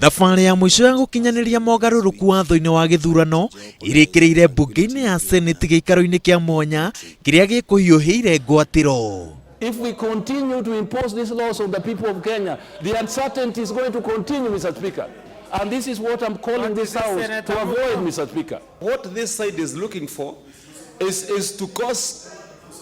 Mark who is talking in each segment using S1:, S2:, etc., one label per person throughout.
S1: Thabarĩ ya mũico ya gũkinyanĩria mogarũrũku watho-inĩ wa gĩthurano ĩrĩkĩrĩire mbunge-inĩ ya Senate gĩikaro-inĩ kĩa mwanya kĩrĩa gĩkũhiũhĩire ngwatĩro.
S2: If we continue to impose these laws on the people of Kenya, the uncertainty is going to continue, Mr. Speaker. And this is what I'm calling this House to avoid, Mr. Speaker.
S3: What this side is looking for is to cause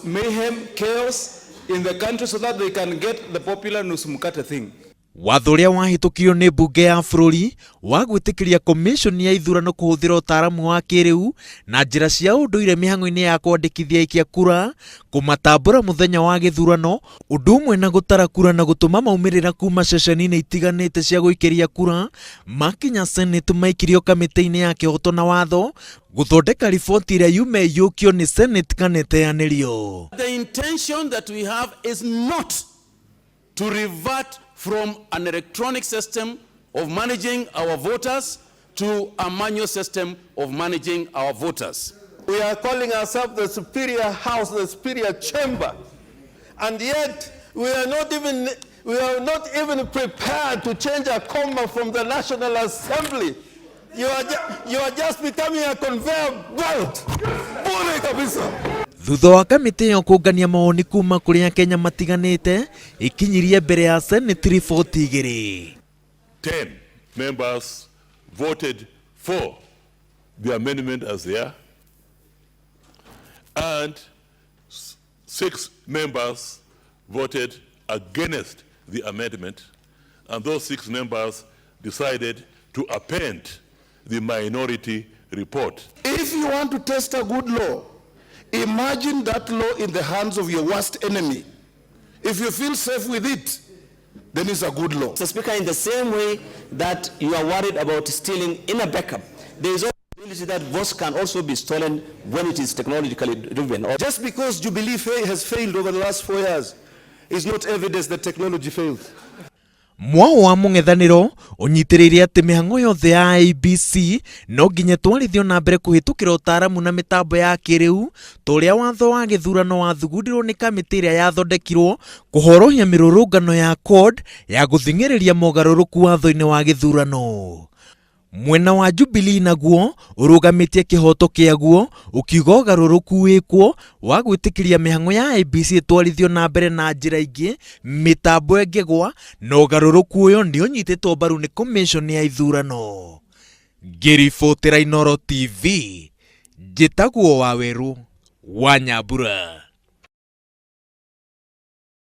S3: mayhem, chaos in the country so that they can get the popular nusumukate thing.
S1: Watho ũrĩa wahĩtũkirio nĩ mbunge ya bũrũri wa gwĩtĩkĩria commission ya ithurano kũhũthĩra ũtaaramu wa kĩrĩu na njĩra cia ũndũire mĩhang'o-inĩ ya kwandĩkithia aikia kura, kũmatambũra mũthenya wa gĩthurano, ũndũ ũmwe na gũtara kura na gũtũma maumĩrĩra kuma ceceni-inĩ itiganĩte cia gũikĩria kura makinya Senate maikirio kamĩtĩ-inĩ ya kĩhoto na watho gũthondeka riboti ĩrĩa yume yũkio nĩ Senate kana ĩteanĩrio.
S2: The intention that we have is not to revert from an electronic system of managing our voters to a manual system of managing our voters.
S4: We are calling ourselves the superior house, the superior chamber, and yet we are not even prepared to change a comma from the National Assembly. You are just becoming a conveyor belt. Bure kabisa.
S1: Thutha wa kamĩtĩ ĩyo kũngania mawoni kuma kũrĩ Akenya matiganĩte ikinyirie mbere ya Senate riboti igĩrĩ.
S5: 10 members voted for the amendment as they are, and 6 members voted against the amendment, and those 6 members decided to append the minority report.
S4: If you want to test a good law, imagine that law in the hands of your worst enemy. If you feel safe with it, then it's a good law.
S6: Mr. Speaker, in the same way that you are worried about stealing in a backup, there is also a possibility that votes can also be stolen when it is technologically driven.
S4: Just because Jubilee has failed over the last 4 years is not evidence that technology failed.
S1: Mwao wa mũng'ethanĩro ũnyitĩrĩire atĩ mĩhang'o yothe ya IEBC no nginya twarithio na mbere kũhĩtũkĩra ũtaaramu na mĩtambo ya kĩrĩu ta ũrĩa watho wa gĩthurano wathugundirwo nĩ kamĩtĩ ĩrĩa yathondekirwo kũhorohia mĩrũrũngano ya CORD ya gũthing'ĩrĩria mogarũrũku watho-inĩ wa gĩthurano. Mwena wa Jubilee naguo ũrũgamĩtie kĩhoto kĩaguo ũkiuga ũgarũrũku wĩkwo wa gwĩtĩkĩria mĩhang'o ya IEBC twarithio na mbere na njĩra ingĩ mĩtambo ĩngĩgwa na ũgarũrũku ũyũ nĩ ũnyitĩtwo mbaru nĩ commission ya ithurano. Ngĩribotera Inooro TV, njĩtagwo Waweru wa Nyambura.